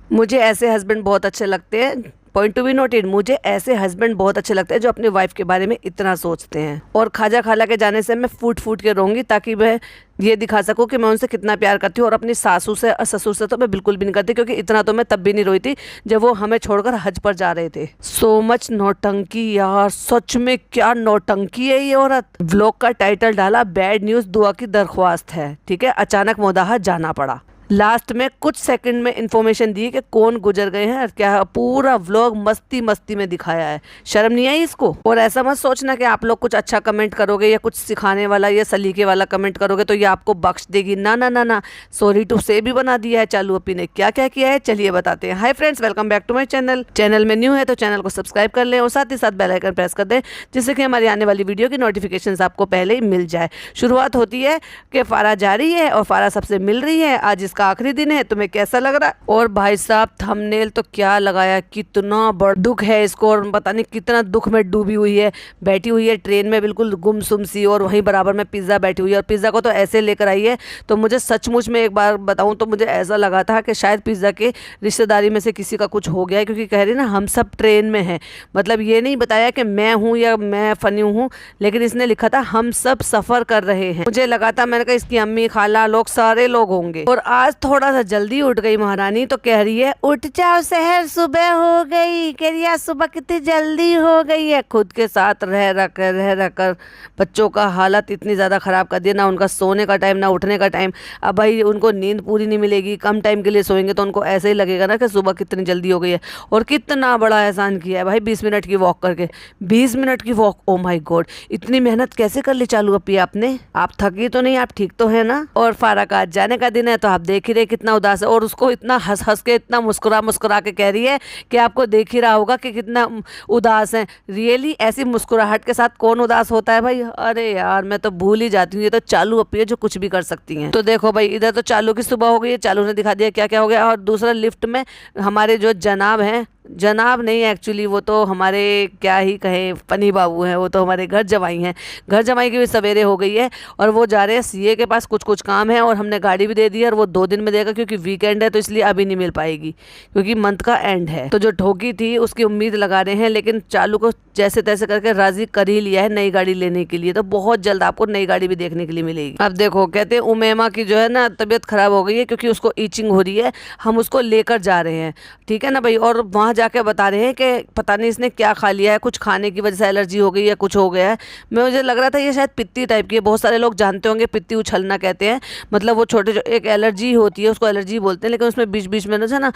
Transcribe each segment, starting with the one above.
मुझे ऐसे हस्बैंड बहुत अच्छे लगते हैं। पॉइंट टू बी नोटेड, मुझे ऐसे हस्बैंड बहुत अच्छे लगते हैं जो अपनी वाइफ के बारे में इतना सोचते हैं। और खाजा खाला के जाने से मैं फूट फूट के रहूंगी ताकि मैं ये दिखा सकूं कि मैं उनसे कितना प्यार करती हूँ। और अपनी सासू से और ससुर से तो मैं बिल्कुल भी नहीं करती, क्योंकि इतना तो मैं तब भी नहीं रोई थी जब वो हमें छोड़कर हज पर जा रहे थे। सो मच नौटंकी यार, सच में क्या नौटंकी है ये औरत। व्लॉग का टाइटल डाला बैड न्यूज दुआ की दरख्वास्त है, ठीक है। अचानक मोदाहा जाना पड़ा। लास्ट में कुछ सेकंड में इंफॉर्मेशन दी कि कौन गुजर गए हैं और क्या। पूरा व्लॉग मस्ती मस्ती में दिखाया है। शर्म नहीं आई इसको। और ऐसा मत सोचना कि आप लोग कुछ अच्छा कमेंट करोगे या कुछ सिखाने वाला या सलीके वाला कमेंट करोगे तो ये आपको बख्श देगी। ना ना ना ना, सॉरी टू से भी बना दिया है चालू अपी ने। क्या क्या किया है चलिए बताते हैं। Hi friends, welcome back to my channel. Channel में न्यू है तो चैनल को सब्सक्राइब कर लें और साथ ही साथ बेल आइकन प्रेस कर दें, जिससे कि हमारी आने वाली वीडियो की नोटिफिकेशन आपको पहले ही मिल जाए। शुरुआत होती है कि फारा जा रही है और फारा सबसे मिल रही है। आज इसका आखिरी दिन है। तुम्हें कैसा लग रहा है? और भाई साहब थंबनेल तो क्या लगाया, कितना बड़ा दुख है इसको और पता नहीं कितना दुख में डूबी हुई है। बैठी हुई है ट्रेन में बिल्कुल गुमसुम सी, और वहीं बराबर में पिज्ज़ा बैठी हुई है। और पिज़्ज़ा को तो ऐसे लेकर आई है तो मुझे सचमुच में एक बार बताऊं तो मुझे ऐसा लगा था कि शायद पिज़्ज़ा के रिश्तेदारी में से किसी का कुछ हो गया है, क्योंकि कह रही ना हम सब ट्रेन में हैं। मतलब ये नहीं बताया कि मैं हूँ या मैं फनी हूँ, लेकिन इसने लिखा था हम सब सफ़र कर रहे हैं। मुझे लगा था, मैंने कहा इसकी अम्मी खाला लोग सारे लोग होंगे। और आज थोड़ा सा जल्दी उठ गई महारानी, तो कह रही है उठ जाओ शहर, सुबह हो गई। कह रही है सुबह कितनी जल्दी हो गई है। खुद के साथ रह कर बच्चों का हालत इतनी ज़्यादा ख़राब कर दिया, ना उनका सोने का टाइम ना उठने का टाइम। अब भाई उनको नींद पूरी नहीं मिलेगी, कम टाइम के लिए सोएंगे तो उनको ऐसे ही लगेगा ना कि सुबह कितनी जल्दी हो गई है। और कितना बड़ा एहसान किया है भाई 20 मिनट की वॉक करके। 20 मिनट की वॉक, ओ माय गॉड, इतनी मेहनत कैसे कर ली चालू अपी आपने? आप थकी तो नहीं? आप ठीक तो है ना? और फारा का आज जाने का दिन है तो आप देख ही रहे कितना उदास है। और उसको इतना हंस हंस के, इतना मुस्कुरा मुस्कुरा के कह रही है कि आपको देख ही रहा होगा कि कितना उदास है। रियली ऐसी मुस्कुराहट के साथ कौन उदास होता है भाई? अरे यार मैं तो भूल ही जाती हूँ, ये तो चालू अपी है जो कुछ भी कर सकती हैं। तो देखो भाई, इधर तो चालू की सुबह हो गई है, चालू ने दिखा दिया क्या क्या हो गया। और दूसरा लिफ्ट में हमारे जो जनाब हैं, जनाब नहीं एक्चुअली वो तो हमारे क्या ही कहें फनी बाबू हैं, वो तो हमारे घर जमाई हैं। घर जमाई की भी सवेरे हो गई है और वो जा रहे हैं सीए के पास, कुछ काम है। और हमने गाड़ी भी दे दी है और वो 2 दिन में देगा, क्योंकि वीकेंड है तो इसलिए अभी नहीं मिल पाएगी, क्योंकि मंथ का एंड है। तो जो ठोकी थी उसकी उम्मीद लगा रहे हैं, लेकिन चालू को जैसे तैसे करके राजी कर ही लिया है नई गाड़ी लेने के लिए। तो बहुत जल्द आपको नई गाड़ी भी देखने के लिए मिलेगी। अब देखो, कहते हैं उमेमा की जो है ना तबीयत खराब हो गई है क्योंकि उसको ईचिंग हो रही है, हम उसको लेकर जा रहे हैं, ठीक है ना भाई। और वहाँ जाके बता रहे हैं कि पता नहीं इसने क्या खा लिया है, कुछ खाने की वजह से एलर्जी हो गई है, कुछ हो गया है। मुझे लग रहा था ये शायद पित्ती टाइप की है। बहुत सारे लोग जानते होंगे पित्ती उछलना कहते हैं, मतलब वो छोटे एक एलर्जी होती है, उसको एलर्जी बोलते हैं। लेकिन उसमें बीच बीच में ना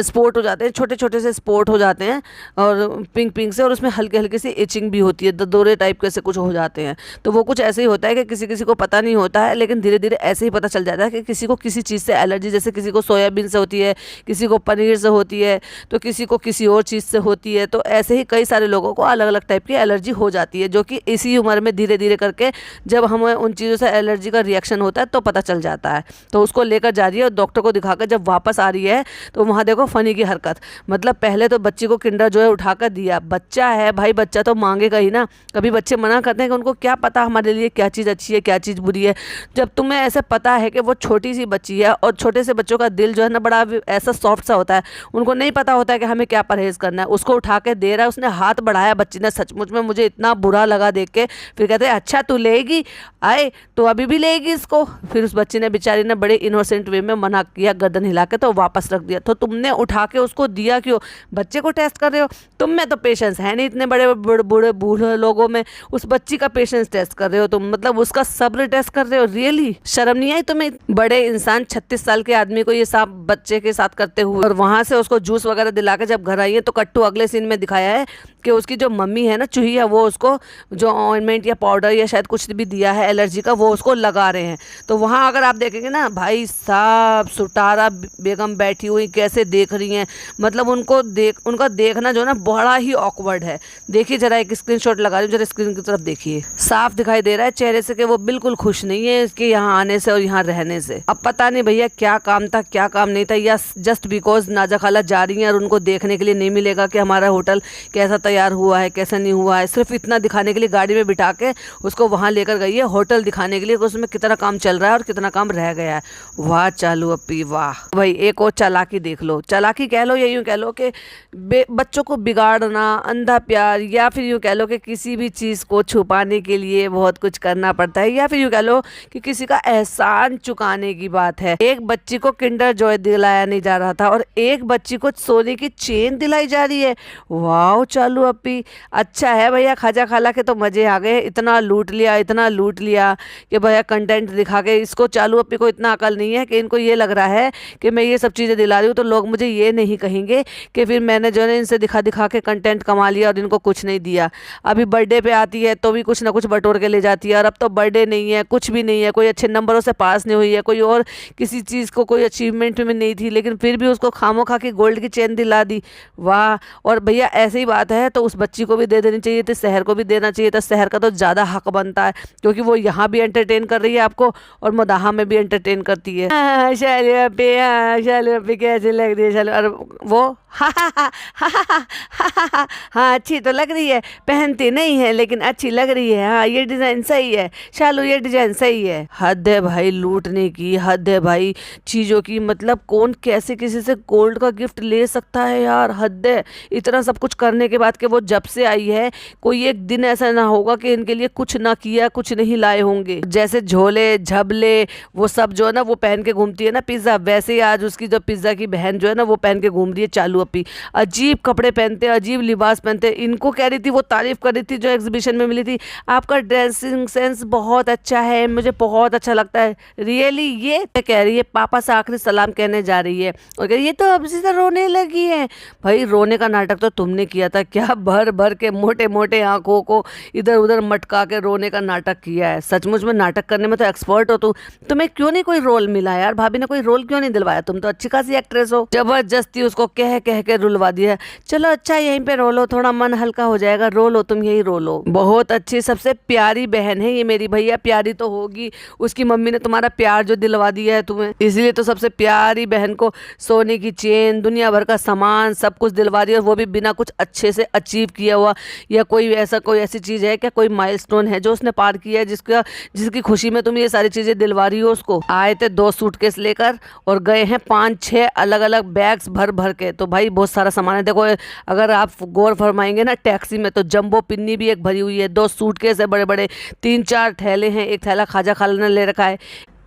स्पॉट हो जाते हैं, छोटे छोटे से स्पॉट हो जाते हैं और पिंक पिंक से, और उसमें हल्के हल्के से इचिंग भी होती है, ददोरे टाइप के से कुछ हो जाते हैं। तो वो कुछ ऐसे ही होता है कि किसी किसी को पता नहीं होता है, लेकिन धीरे धीरे ऐसे ही पता चल जाता है कि किसी को किसी चीज़ से एलर्जी, जैसे किसी को सोयाबीन से होती है, किसी को पनीर से होती है, तो किसी को किसी और चीज़ से होती है। तो ऐसे ही कई सारे लोगों को अलग अलग टाइप की एलर्जी हो जाती है, जो कि इसी उम्र में धीरे धीरे करके जब हमें उन चीज़ों से एलर्जी का रिएक्शन होता है तो पता चल जाता है। तो उसको लेकर जा रही है और डॉक्टर को दिखाकर जब वापस आ रही है तो वहाँ देखो फनी की हरकत। मतलब पहले तो बच्ची को किंडर जो है उठाकर दिया, बच्चा है भाई, बच्चा तो मांगेगा ही ना। कभी बच्चे मना करते हैं कि उनको क्या पता हमारे लिए क्या चीज़ अच्छी है क्या चीज़ बुरी है। जब तुम्हें ऐसे पता है कि वो छोटी सी बच्ची है, और छोटे से बच्चों का दिल जो है ना बड़ा ऐसा सॉफ्ट सा होता है, उनको नहीं पता होता है कि हमें क्या परहेज़ करना है। उसको उठा के दे रहा है, उसने हाथ बढ़ाया बच्ची ने, सचमुच में मुझे इतना बुरा लगा देख के। फिर कहते हैं अच्छा तू लेगी, आए तो अभी भी लेगी इसको। फिर उस बच्ची ने बेचारी ने बड़े इनोसेंट वे में मना किया, गर्दन हिला के, तो वापस रख दिया। तो तुमने उठा के उसको दिया क्यों? बच्चे को टेस्ट कर रहे हो? तुम में तो पेशेंस है नहीं, इतने बड़े बूढ़े बूढ़े लोगों में उस बच्ची का पेशेंस टेस्ट कर रहे हो तुम, मतलब उसका सब्र टेस्ट कर रहे हो। रियली शर्म नहीं आई तुम्हें? बड़े इंसान 36 साल के आदमी को ये सब बच्चे के साथ करते हुए। और वहां से उसको जूस वगैरह दिला के जब घर आई है तो कट्टू अगले सीन में दिखाया है कि उसकी जो मम्मी है ना चूही है, वो उसको जो ऑइंटमेंट या पाउडर या शायद कुछ भी दिया है एलर्जी का, वो उसको लगा रहे हैं। तो वहाँ अगर आप देखेंगे ना भाई साहब, सुटारा बेगम बैठी हुई कैसे देख रही हैं, मतलब उनका देखना जो है ना बड़ा ही ऑकवर्ड है। देखिए जरा, एक स्क्रीनशॉट लगा रही हूँ, जरा स्क्रीन की तरफ देखिए, साफ दिखाई दे रहा है चेहरे से कि वो बिल्कुल खुश नहीं है इसके यहाँ आने से और यहाँ रहने से। अब पता नहीं भैया क्या काम था क्या काम नहीं था, या जस्ट बिकॉज नाजा खाला जा रही हैं और उनको देख देखने के लिए नहीं मिलेगा कि हमारा होटल कैसा तैयार हुआ है कैसा नहीं हुआ है। सिर्फ इतना दिखाने के लिए गाड़ी में बिठा के उसको वहाँ लेकर गई है, होटल दिखाने के लिए कि उसमें कितना काम चल रहा है और कितना काम रह गया है। वाह चालू अप्पी वाह। भाई एक और चालाकी देख लो, चालाकी कह लो या यूँ कह लो कि बच्चों को बिगाड़ना, अंधा प्यार, या फिर यूँ कह लो कि किसी भी चीज़ को छुपाने के लिए बहुत कुछ करना पड़ता है, या फिर यूँ कह लो कि किसी का एहसान चुकाने की बात है। एक बच्ची को किंडर जॉय दिलाया नहीं जा रहा था और एक बच्ची को सोने की चेन दिलाई जा रही है। वाह चालू अप्पी, अच्छा है भैया, खाजा खाला के तो मजे आ गए। इतना लूट लिया, इतना लूट लिया कि भैया कंटेंट दिखा के। इसको चालू अप्पी को इतना अकल नहीं है कि इनको ये लग रहा है कि मैं ये सब चीज़ें दिला रही हूँ तो लोग मुझे ये नहीं कहेंगे कि फिर मैंने जो है इनसे दिखा दिखा के कंटेंट कमा लिया और इनको कुछ नहीं दिया। अभी बर्थडे पे आती है तो भी कुछ ना कुछ बटोर के ले जाती है, और अब तो बर्थडे नहीं है, कुछ भी नहीं है, कोई अच्छे नंबरों से पास नहीं हुई है, कोई और किसी चीज़ को कोई अचीवमेंट में नहीं थी, लेकिन फिर भी उसको खामो खा के गोल्ड की चेन दिला दी। वाह। और भैया ऐसी ही बात है तो उस बच्ची को भी दे देनी चाहिए थी, शहर को भी देना चाहिए था। शहर का तो ज़्यादा हक बनता है क्योंकि वो यहाँ भी एंटरटेन कर रही है आपको और मदाहा में भी एंटरटेन करती है। शालू अप्पी, शालू अप्पी कैसी लग रही है शालू, और वो हाँ अच्छी तो लग रही है, पहनती नहीं है लेकिन अच्छी लग रही है। हाँ ये डिज़ाइन सही है शालू, ये डिज़ाइन सही है। हद है भाई लूटने की, हद है भाई चीज़ों की। मतलब कौन कैसे किसी से गोल्ड का गिफ्ट ले सकता है यार, हद है। इतना सब कुछ करने के बाद कि वो जब से आई है कोई एक दिन ऐसा ना होगा कि इनके लिए कुछ ना किया, कुछ नहीं लाए होंगे। जैसे झोले झबले वो सब जो है ना वो पहन के घूमती है ना पिज़्ज़ा, वैसे ही आज उसकी जो पिज़्ज़ा की बहन जो है ना वो पहन के घूम रही है चालू अप्पी। अजीब कपड़े पहनते हैं, अजीब लिबास पहनते हैं। इनको कह रही थी, वो तारीफ कर रही थी जो एग्जीबिशन में मिली थी, आपका ड्रेसिंग सेंस बहुत अच्छा है, मुझे बहुत अच्छा लगता है। रियली ये कह रही है, पापा से आखिरी सलाम कहने जा रही है और कह रही है ये तो अब से रोने लगी है। भाई रोने का नाटक तो तुमने किया था क्या, भर भर के मोटे मोटे आंखों को इधर उधर मटका के रोने का नाटक किया है। सचमुच में नाटक करने में तो एक्सपर्ट हो तुम, तुम्हें क्यों नहीं कोई रोल मिला यार, भाभी ने कोई रोल क्यों नहीं दिलवाया? तुम तो अच्छी खासी एक्ट्रेस हो। जबरदस्ती उसको कह कह के रुलवा दिया। चलो अच्छा यहीं पे रो लो, थोड़ा मन हल्का हो जाएगा, रो लो तुम, यही रो लो। बहुत अच्छी सबसे प्यारी बहन है ये मेरी, भैया प्यारी तो होगी, उसकी मम्मी ने तुम्हारा प्यार जो दिलवा दिया है तुम्हें, इसलिए तो सबसे प्यारी बहन को सोने की चेन, दुनिया भर का सामान, सब कुछ दिलवा दिया, और वो भी बिना कुछ अच्छे से अचीव किया हुआ। या कोई ऐसी चीज है क्या, कोई माइलस्टोन है जो उसने पार किया है जिसकी खुशी में तुम ये सारी चीजें दिलवा रही हो उसको? आए थे 2 सूटकेस लेकर और गए हैं 5-6 अलग अलग बैग्स भर भर के। तो भाई बहुत सारा सामान है। देखो अगर आप गौर फरमाएंगे ना, टैक्सी में तो जंबो पिन्नी भी एक भरी हुई है, 2 सूटकेस है बड़े बड़े, 3-4 थैले हैं, एक थैला खाजा खाला ने ले रखा है,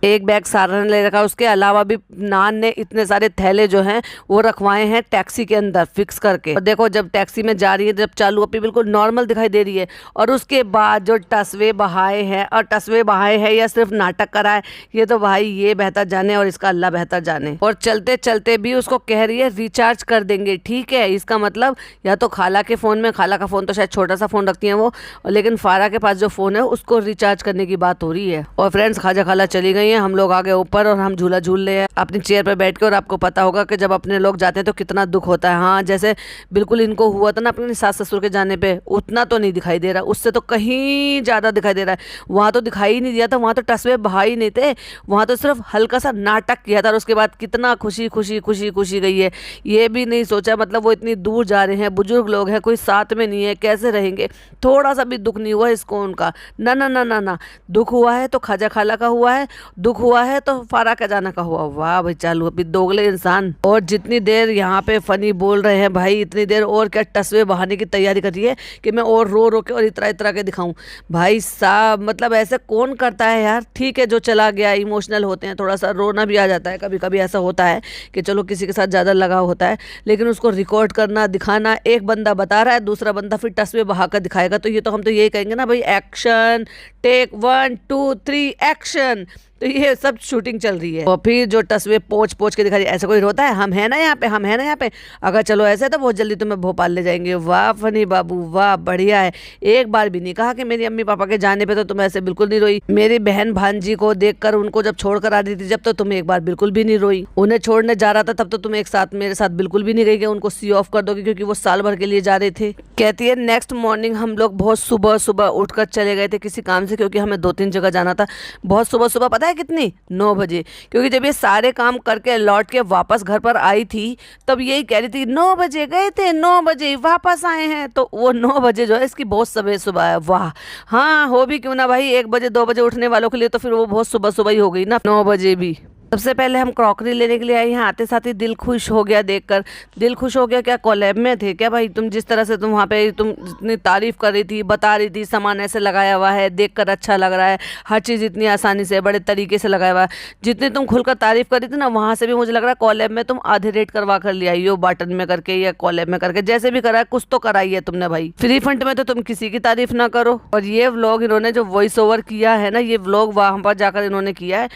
एक बैग सारा ने ले रखा है, उसके अलावा भी नान ने इतने सारे थैले जो हैं वो रखवाए हैं टैक्सी के अंदर फिक्स करके। और देखो जब टैक्सी में जा रही है, जब चालू अप्पी बिल्कुल नॉर्मल दिखाई दे रही है, और उसके बाद जो टसवे बहाए हैं, और टसवे बहाए हैं या सिर्फ नाटक कराए, ये तो भाई ये बेहतर जाने और इसका अल्लाह बेहतर जाने। और चलते चलते भी उसको कह रही है रिचार्ज कर देंगे, ठीक है। इसका मतलब या तो खाला के फ़ोन में, खाला का फ़ोन तो शायद छोटा सा फ़ोन रखती हैं वो, लेकिन फारा के पास जो फ़ोन है उसको रिचार्ज करने की बात हो रही है। और फ्रेंड्स खाजा खाला चली गई, हम लोग आ गए ऊपर और हम झूला झूल रहे हैं अपनी चेयर पर बैठ के। और आपको पता होगा कि जब अपने लोग जाते हैं तो कितना दुख होता है। हाँ जैसे बिल्कुल इनको हुआ था ना अपने सास ससुर के जाने पे, उतना तो नहीं दिखाई दे रहा, उससे तो कहीं ज़्यादा दिखाई दे रहा है। वहाँ तो दिखाई ही नहीं दिया था, वहाँ तो टसवे बहाई नहीं थे, वहाँ तो सिर्फ हल्का सा नाटक किया था और उसके बाद कितना खुशी खुशी खुशी खुशी गई है। ये भी नहीं सोचा, मतलब वो इतनी दूर जा रहे हैं, बुजुर्ग लोग हैं, कोई साथ में नहीं है, कैसे रहेंगे। थोड़ा सा भी दुख नहीं हुआ इसको उनका, ना ना ना ना ना। दुख हुआ है तो खाजा खाला का हुआ है, दुख हुआ है तो फारा का जाना का हुआ। वाह भाई चालू अभी दोगले इंसान। और जितनी देर यहाँ पे फनी बोल रहे हैं भाई, इतनी देर और क्या टसवे बहाने की तैयारी कर रही है कि मैं और रो रो के और इतरा इतरा के दिखाऊं। भाई साहब मतलब ऐसे कौन करता है यार। ठीक है जो चला गया, इमोशनल होते हैं, थोड़ा सा रोना भी आ जाता है, कभी कभी ऐसा होता है कि चलो किसी के साथ ज़्यादा लगाव होता है, लेकिन उसको रिकॉर्ड करना, दिखाना, एक बंदा बता रहा है, दूसरा बंदा फिर टसवे बहा कर दिखाएगा, तो ये तो हम तो यही कहेंगे ना भाई, एक्शन टेक 1 2 3 एक्शन। तो ये सब शूटिंग चल रही है और फिर जो तस्वीर पोंछ पोंछ के दिखा रही है। ऐसा कोई रोता है, हम है ना यहाँ पे, हम है ना यहाँ पे, अगर चलो ऐसे तो बहुत जल्दी तुम्हें भोपाल ले जाएंगे। वाह फनी बाबू वाह, बढ़िया है। एक बार भी नहीं कहा कि मेरी अम्मी पापा के जाने पे तो तुम ऐसे बिल्कुल नहीं रोई। मेरी बहन भांजी को देखकर उनको जब छोड़ कर आ रही थी जब, तो तुम एक बार बिल्कुल भी नहीं रोई। उन्हें छोड़ने जा रहा था तब तो तुम एक साथ मेरे साथ बिल्कुल भी नहीं गई कि उनको सी ऑफ कर दोगे, क्योंकि वो साल भर के लिए जा रहे थे। कहती है नेक्स्ट मॉर्निंग हम लोग बहुत सुबह सुबह उठकर चले गए थे किसी काम से, क्योंकि हमें 2-3 जगह जाना था। बहुत सुबह सुबह पता पता है कितनी? 9 बजे। क्योंकि जब ये सारे काम करके लौट के वापस घर पर आई थी तब यही कह रही थी 9 बजे गए थे, 9 बजे वापस आए हैं। तो वो 9 बजे जो है इसकी बहुत सवेर सुबह है। वाह, हाँ हो भी क्यों ना भाई, 1 बजे 2 बजे उठने वालों के लिए तो फिर वो बहुत सुबह सुबह ही हो गई ना, 9 बजे भी। सबसे पहले हम क्रॉकरी लेने के लिए आए, यहाँ आते साथ ही दिल खुश हो गया देखकर। दिल खुश हो गया क्या? कोलैब में थे क्या भाई तुम? जिस तरह से तुम वहाँ पे तुम इतनी तारीफ कर रही थी, बता रही थी सामान ऐसे लगाया हुआ है, देखकर अच्छा लग रहा है, हर चीज़ इतनी आसानी से बड़े तरीके से लगाया हुआ है, जितनी तुम खुलकर तारीफ कर रही थी ना, वहाँ से भी मुझे लग रहा है कोलैब में तुम आधे रेट करवा कर ले आई हो, बाटन में करके या कोलैब में करके, जैसे भी करा है कुछ तो कराई है तुमने भाई। फ्री फंड में तो तुम किसी की तारीफ ना करो। और ये व्लॉग इन्होंने जो वॉइस ओवर किया है ना, ये व्लॉग वहाँ पर जाकर इन्होंने किया है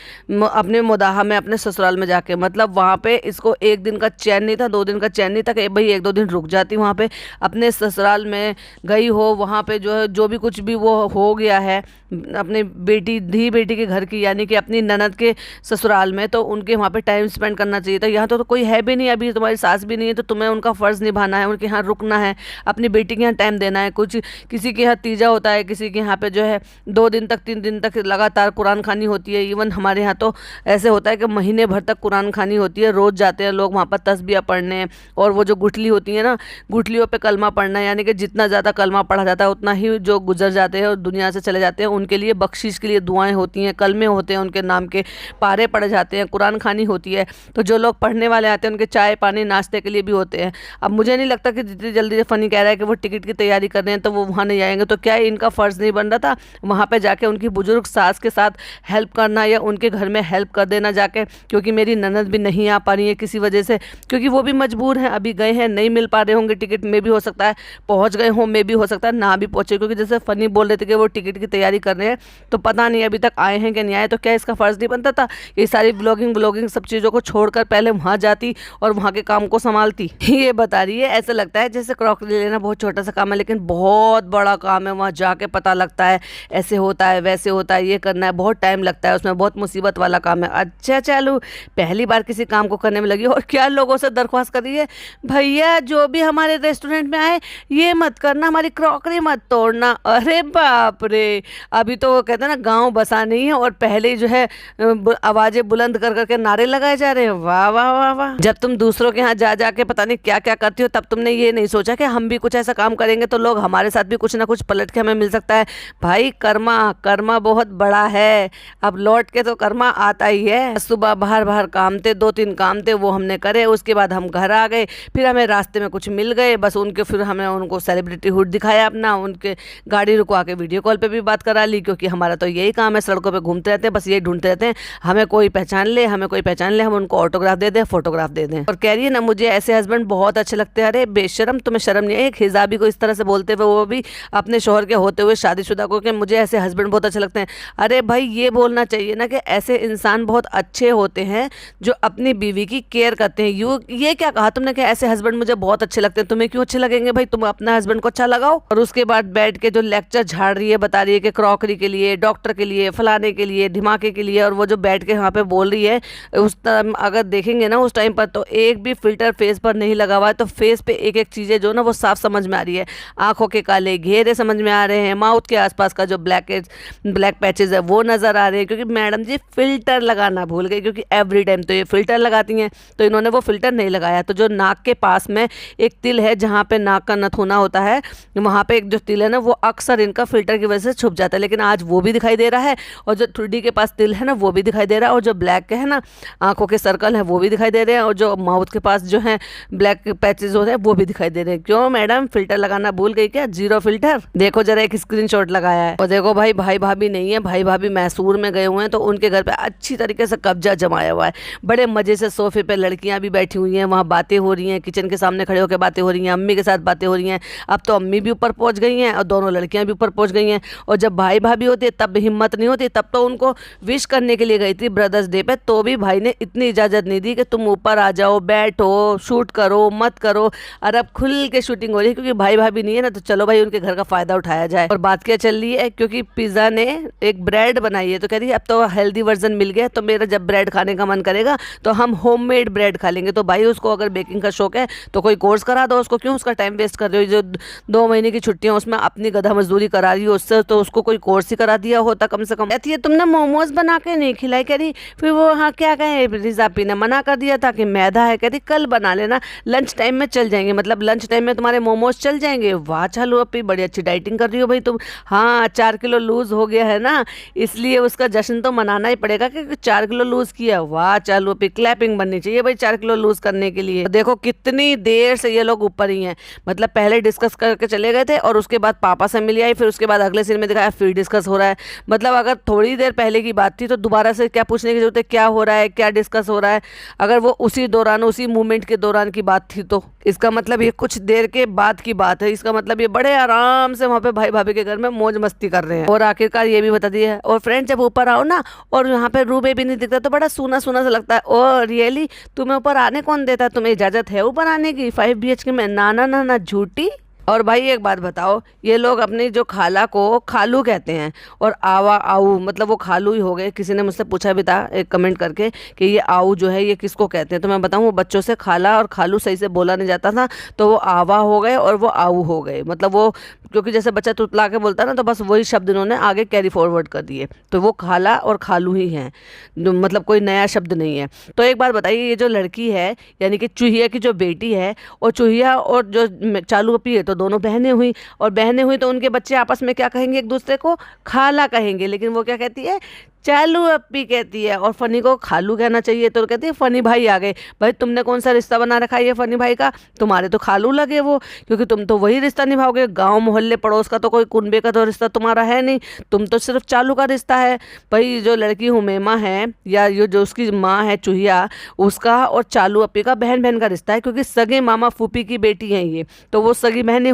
अपने मुदाहा में, अपने ससुराल में जाके। मतलब वहाँ पे इसको 1 दिन का चैन नहीं था, 2 दिन का चैन नहीं था कि भाई 1-2 दिन रुक जाती वहाँ पे, अपने ससुराल में गई हो, वहाँ पे जो है जो भी कुछ भी वो हो गया है अपनी धी बेटी के घर की, यानी कि अपनी ननद के ससुराल में, तो उनके वहाँ पे टाइम स्पेंड करना चाहिए था। यहाँ तो कोई है भी नहीं, अभी तुम्हारी सास भी नहीं है, तो तुम्हें उनका फ़र्ज़ निभाना है, उनके यहाँ रुकना है, अपनी बेटी के यहाँ टाइम देना है। कुछ किसी के यहाँ तीजा होता है, किसी के यहाँ पे जो है 2 दिन तक 3 दिन तक लगातार कुरान खानी होती है। इवन हमारे यहाँ तो ऐसे होता है कि महीने भर तक कुरान खानी होती है, रोज़ जाते हैं लोग वहाँ पर तस्बीह पढ़ने। और वो जो गुठली होती है ना, गुठलियों पे कलमा पढ़ना, यानी कि जितना ज़्यादा कलमा पढ़ा जाता है उतना ही जो गुजर जाते हैं और दुनिया से चले जाते हैं उनके लिए बख्शिश के लिए दुआएं होती हैं, कलमे होते हैं उनके नाम के, पारे पढ़े जाते हैं, कुरान खानी होती है। तो जो लोग पढ़ने वाले आते हैं उनके चाय पानी नाश्ते के लिए भी होते हैं। अब मुझे नहीं लगता कि जितनी जल्दी से फ़नी कह रहा है कि वो टिकट की तैयारी कर रहे हैं तो वो वहाँ नहीं आएंगे, तो क्या इनका फ़र्ज़ नहीं बन रहा था वहाँ पर जाके उनकी बुजुर्ग सास के साथ हेल्प करना या उनके घर में हेल्प कर देना जाके? क्योंकि मेरी ननद भी नहीं आ पा रही है किसी वजह से, क्योंकि वो भी मजबूर हैं, अभी गए हैं, नहीं मिल पा रहे होंगे टिकट, में भी हो सकता है पहुंच गए हों, में भी हो सकता है ना भी पहुंचे, क्योंकि जैसे फ़नी बोल रहे थे कि वो टिकट की तैयारी कर रहे हैं, तो पता नहीं अभी तक आए हैं कि नहीं आए। तो क्या इसका फ़र्ज़ नहीं बनता था ये सारी ब्लॉगिंग सब चीज़ों को छोड़कर पहले वहाँ जाती और वहाँ के काम को संभालती? ये बता रही है। ऐसा लगता है जैसे क्रॉकरी लेना बहुत छोटा सा काम है, लेकिन बहुत बड़ा काम है। वहाँ जाके पता लगता है ऐसे होता है, वैसे होता है, ये करना है, बहुत टाइम लगता है उसमें, बहुत मुसीबत वाला काम है। अच्छा चलो, पहली बार किसी काम को करने में लगी और क्या लोगों से दरख्वास्त कर रही है, भैया जो भी हमारे रेस्टोरेंट में आए ये मत करना, हमारी क्रॉकरी मत तोड़ना। अरे बाप रे, अभी तो वो कहते हैं ना गांव बसा नहीं है और पहले ही जो है आवाज़ें बुलंद कर करके नारे लगाए जा रहे हैं। वाह वाह वाह वाह। जब तुम दूसरों के यहाँ जा जाके पता नहीं क्या क्या करती हो, तब तुमने ये नहीं सोचा कि हम भी कुछ ऐसा काम करेंगे तो लोग हमारे साथ भी कुछ ना कुछ पलट के हमें मिल सकता है। भाई कर्मा बहुत बड़ा है, अब लौट के तो कर्मा आता ही है। सुबह बाहर काम थे, 2-3 काम थे, वो हमने करे, उसके बाद हम घर आ गए, फिर हमें रास्ते में कुछ मिल गए, बस उनके फिर हमें उनको सेलिब्रिटी हुड दिखाया अपना, उनके गाड़ी रुकवा के वीडियो कॉल पे भी बात करा ली, क्योंकि हमारा तो यही काम है, सड़कों पे घूमते रहते हैं, बस यही ढूंढते रहते हैं हमें कोई पहचान ले, हम उनको ऑटोग्राफ दे दें, फोटोग्राफ दे दें। और कह रही है ना मुझे ऐसे हस्बैंड बहुत अच्छे लगते हैं। अरे बेशरम, तुम्हें शर्म नहीं है एक हिजाबी को इस तरह से बोलते हुए, वो भी अपने शोहर के होते हुए शादीशुदा को, कि मुझे ऐसे हस्बैंड बहुत अच्छे लगते हैं। अरे भाई ये बोलना चाहिए ना कि ऐसे इंसान बहुत अच्छे होते हैं जो अपनी बीवी की केयर करते हैं। ये क्या कहा तुमने कि ऐसे हस्बैंड मुझे बहुत अच्छे लगते हैं? तुम्हें क्यों अच्छे लगेंगे भाई? तुम अपना हस्बैंड को अच्छा लगाओ। और उसके बाद बैठ के जो लेक्चर झाड़ रही है, बता रही है कि क्रॉकरी के लिए, डॉक्टर के लिए, फलाने के लिए, धमाके के लिए, और वो जो बैठ के वहाँ पे बोल रही है, उस टाइम अगर देखेंगे ना उस टाइम पर तो एक भी फिल्टर फेस पर नहीं लगा हुआ है, तो फेस पे एक एक चीज़ें जो ना वो साफ समझ में आ रही है। आंखों के काले घेरे समझ में आ रहे हैं, माउथ के आसपास का जो ब्लैक पैचेज है वो नज़र आ रहे हैं, क्योंकि मैडम जी फिल्टर लगाना भूल गई, क्योंकि एवरी टाइम तो ये फिल्टर लगाती हैं, तो इन्होंने वो फिल्टर नहीं लगाया। तो जो नाक के पास में एक तिल है जहाँ पे नाक का नथुना होता है, वहाँ पे एक जो तिल है ना वो अक्सर इनका फिल्टर की वजह से छुप जाता है, लेकिन आज वो भी दिखाई दे रहा है, और जो ठुड्डी के पास तिल है ना वो भी दिखाई दे रहा है, और जो ब्लैक के है ना आंखों के सर्कल है वो भी दिखाई दे रहे हैं, और जो माउथ के पास जो है ब्लैक पैचेज होते हैं वो भी दिखाई दे रहे हैं। क्यों मैडम, फिल्टर लगाना भूल गई क्या? 0 फिल्टर। देखो जरा एक स्क्रीनशॉट लगाया है, और देखो भाई भाभी नहीं है, भाई भाभी मैसूर में गए हुए हैं, तो उनके घर पे अच्छी तरीके से कब्जा जमाया हुआ है। बड़े मजे से सोफे पे लड़कियां भी बैठी हुई हैं, वहाँ बातें हो रही हैं, किचन के सामने खड़े होकर बातें हो रही हैं, अम्मी के साथ बातें हो रही हैं। अब तो अम्मी भी ऊपर पहुँच गई हैं और दोनों लड़कियां भी ऊपर पहुँच गई हैं। और जब भाई भाभी होती है तब हिम्मत नहीं होती, तब तो उनको विश करने के लिए गई थी ब्रदर्स डे पे, तो भी भाई ने इतनी इजाज़त नहीं दी कि तुम ऊपर आ जाओ, बैठो, शूट करो, मत करो। और अब खुल के शूटिंग हो रही है, क्योंकि भाई भाभी नहीं है ना, तो चलो भाई उनके घर का फ़ायदा उठाया जाए। और बात क्या चल रही है, क्योंकि पिज़्ज़ा ने एक ब्रेड बनाई है, तो कह रही है अब तो हेल्दी वर्जन मिल गया, तो मेरा जब ब्रेड खाने का मन करेगा तो हम होममेड ब्रेड खा लेंगे। तो भाई उसको अगर बेकिंग का शौक है तो कोई कोर्स करा दो उसको, क्यों उसका टाइम वेस्ट कर रहे हो। जो 2 महीने की छुट्टियां उसमें अपनी गधा मजदूरी करा रही हो, उससे तो उसको कोई कोर्स ही करा दिया होता कम से कम। कहती है तुमने मोमोज बना के नहीं खिलाई, कह रही फिर वो हाँ क्या कहे, रिजापी ने मना कर दिया था कि मैदा है, कहती कल बना लेना, लंच टाइम में चल जाएंगे, मतलब लंच टाइम में तुम्हारे मोमोज चल जाएंगे। वाह चालू अपी बड़ी अच्छी डाइटिंग कर रही हो भाई तुम। हाँ 4 किलो लूज हो गया है ना, इसलिए उसका जश्न तो मनाना ही पड़ेगा कि 4 किलो लूज किया। वाह चालू अपी, क्लैपिंग बननी चाहिए भाई 4 किलो लूज करने के लिए। देखो कितनी देर से ये लोग ऊपर ही हैं, मतलब पहले डिस्कस करके चले गए थे और उसके बाद पापा से मिली आई, फिर उसके बाद अगले सीन में दिखाया फिर डिस्कस हो रहा है। मतलब अगर थोड़ी देर पहले की बात थी तो दोबारा से क्या पूछने की जरूरत है, क्या हो रहा है, क्या डिस्कस हो रहा है। अगर वो उसी दौरान उसी मूवमेंट के दौरान की बात थी तो इसका मतलब ये कुछ देर के बाद की बात है। इसका मतलब ये बड़े आराम से वहाँ पे भाई भाभी के घर में मौज मस्ती कर रहे हैं। और आखिरकार ये भी बता दिया है। और फ्रेंड जब ऊपर आओ ना और यहाँ पे रूम भी नहीं दिखता तो बड़ा सूना सूना सा लगता है। और रियली तुम्हें ऊपर आने कौन देता है, तुम्हें इजाजत है ऊपर आने की 5 BHK में? ना ना ना ना झूठी। और भाई एक बात बताओ, ये लोग अपनी जो खाला को खालू कहते हैं और आवा आऊ, मतलब वो खालू ही हो गए। किसी ने मुझसे पूछा भी था एक कमेंट करके कि ये आऊ जो है ये किसको कहते हैं, तो मैं बताऊं वो बच्चों से खाला और खालू सही से बोला नहीं जाता था तो वो आवा हो गए और वो आऊ हो गए। मतलब वो क्योंकि जैसे बच्चा तुतला के बोलता है ना, तो बस वही शब्द इन्होंने आगे कैरी फॉरवर्ड कर दिए, तो वो खाला और खालू ही हैं, मतलब कोई नया शब्द नहीं है। तो एक बात बताइए, ये जो लड़की है यानी कि चूहिया की जो बेटी है, और चूहिया और जो चालू अपी है तो दोनों बहनें हुई, और बहनें हुई तो उनके बच्चे आपस में क्या कहेंगे, एक दूसरे को खाला कहेंगे। लेकिन वो क्या कहती है, चालू अपी कहती है, और फनी को खालू कहना चाहिए तो कहती है फनी भाई आ गए। भाई तुमने कौन सा रिश्ता बना रखा है ये फनी भाई का, तुम्हारे तो खालू लगे वो, क्योंकि तुम तो वही रिश्ता निभाओगे, गांव मोहल्ले पड़ोस का तो कोई कुनबे का तो रिश्ता तुम्हारा है नहीं, तुम तो सिर्फ चालू का रिश्ता है। भाई जो लड़की हुमैमा है या ये जो उसकी माँ है चूहिया, उसका और चालू अपी का बहन बहन का रिश्ता है, क्योंकि सगे मामा फूफी की बेटी हैं ये, तो वो सगी बहनें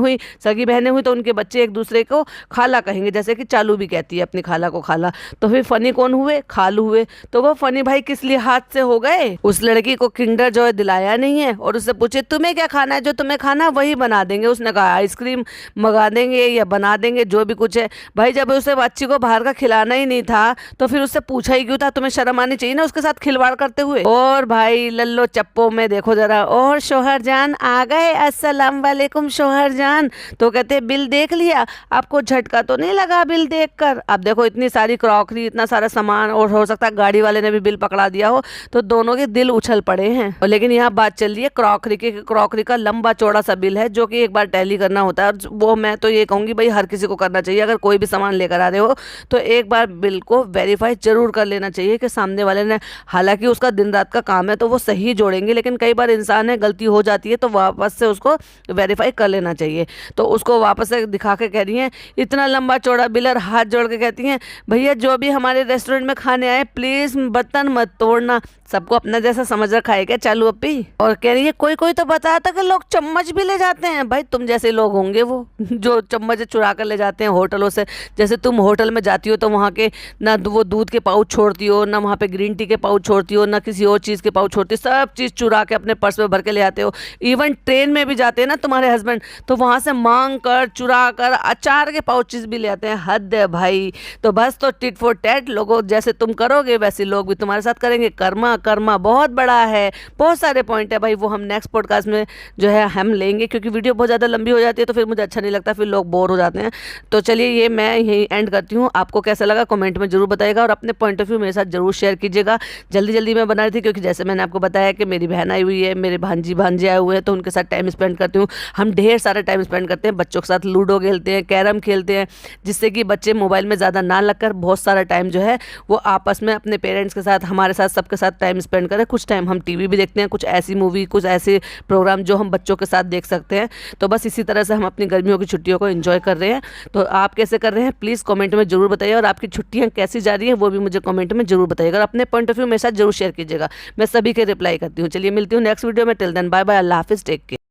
हुई तो उनके बच्चे एक दूसरे को खाला कहेंगे, जैसे कि चालू भी कहती है अपनी खाला को खाला। तो फिर फनी कौन हुए, खालू हुए। तो वो फनी भाई किस लिए हाथ से हो गए, उस लड़की को किंडर जॉय दिलाया नहीं है और उससे पूछे तुम्हें क्या खाना है, जो तुम्हें खाना है वही बना देंगे। उसने कहा आइसक्रीम मंगा देंगे या बना देंगे जो भी कुछ है। भाई जब उसे बच्ची को बाहर का खिलाना ही नहीं था तो फिर उससे पूछा ही क्यों था, तुम्हें शर्म आनी चाहिए ना उसके साथ खिलवाड़ करते हुए। और भाई लल्लो चप्पो में देखो जरा, और शोहर जान आ गए, अस्सलाम वालेकुम शोहर जान। तो कहते बिल देख लिया, आपको झटका तो नहीं लगा बिल देखकर? अब देखो इतनी सारी क्रॉकरी, इतना सारा सामान, और हो सकता है गाड़ी वाले ने भी बिल पकड़ा दिया हो, तो दोनों के दिल उछल पड़े हैं। और लेकिन यहाँ बात चल रही है क्रॉकरी की, क्रॉकरी का लंबा चौड़ा सा बिल है जो कि एक बार टैली करना होता है, और वो मैं तो ये कहूँगी भाई हर किसी को करना चाहिए। अगर कोई भी सामान लेकर आ रहे हो तो एक बार बिल को वेरीफाई जरूर कर लेना चाहिए कि सामने वाले ने, हालांकि उसका दिन रात का काम है तो वो सही जोड़ेंगे, लेकिन कई बार इंसान है गलती हो जाती है तो वापस से उसको वेरीफाई कर लेना चाहिए। तो उसको वापस से दिखा के कह रही हैं इतना लंबा चौड़ा बिल, और हाथ जोड़ के कहती हैं भैया जो भी हमारे रेस्टोरेंट में खाने आए प्लीज बर्तन मत तोड़ना, सबको अपना जैसा समझ रखा है क्या चालू अपी। और कह रही है कोई कोई तो बताया था कि लोग चम्मच भी ले जाते हैं। भाई तुम जैसे लोग होंगे वो जो चम्मच चुरा कर ले जाते हैं होटलों से। जैसे तुम होटल में जाती हो तो वहाँ के ना वो दूध के पाउच छोड़ती हो, ना वहाँ पे ग्रीन टी के पाउच छोड़ती हो, ना किसी और चीज़ के पाउच छोड़ती हो, सब चीज़ चुरा के अपने पर्स में भर के ले आते हो। इवन ट्रेन में भी जाते हैं ना तुम्हारे हस्बैंड, तो वहाँ से मांग कर चुरा कर अचार के पाउचेस भी ले आते हैं। हद है भाई। तो बस तो टिट फॉर टैट, लोगों जैसे तुम करोगे वैसे लोग भी तुम्हारे साथ करेंगे। कर्मा कर्मा बहुत बड़ा है, बहुत सारे पॉइंट है भाई, वो हम नेक्स्ट पॉडकास्ट में जो है हम लेंगे, क्योंकि वीडियो बहुत ज़्यादा लंबी हो जाती है तो फिर मुझे अच्छा नहीं लगता, फिर लोग बोर हो जाते हैं। तो चलिए ये मैं यही एंड करती हूँ। आपको कैसा लगा कमेंट में जरूर बताइएगा, और अपने पॉइंट ऑफ व्यू मेरे साथ जरूर शेयर कीजिएगा। जल्दी जल्दी मैं बना रही थी क्योंकि जैसे मैंने आपको बताया कि मेरी बहन आई हुई है, मेरे भांजे आए हुए हैं, तो उनके साथ टाइम स्पेंड करती हूँ। हम ढेर सारा टाइम स्पेंड करते हैं, बच्चों के साथ लूडो खेलते हैं, कैरम खेलते हैं, जिससे कि बच्चे मोबाइल में ज़्यादा ना लगकर बहुत सारा टाइम जो है वो आपस में अपने पेरेंट्स के साथ, हमारे साथ, सबके साथ टाइम स्पेंड करें। कुछ टाइम हम टीवी भी देखते हैं, कुछ ऐसी मूवी, कुछ ऐसे प्रोग्राम जो हम बच्चों के साथ देख सकते हैं। तो बस इसी तरह से हम अपनी गर्मियों की छुट्टियों को एंजॉय कर रहे हैं। तो आप कैसे कर रहे हैं प्लीज़ कमेंट में जरूर बताइए, और आपकी छुट्टियां कैसी जा रही हैं वो भी मुझे कमेंट में जरूर बताइएगा, और अपने पॉइंट ऑफ व्यू मेरे साथ जरूर शेयर कीजिएगा। मैं सभी के रिप्लाई करती हूँ। चलिए मिलती हूँ नेक्स्ट वीडियो में। टिल देन बाय बाय, अल्लाह हाफिज़, टेक केयर।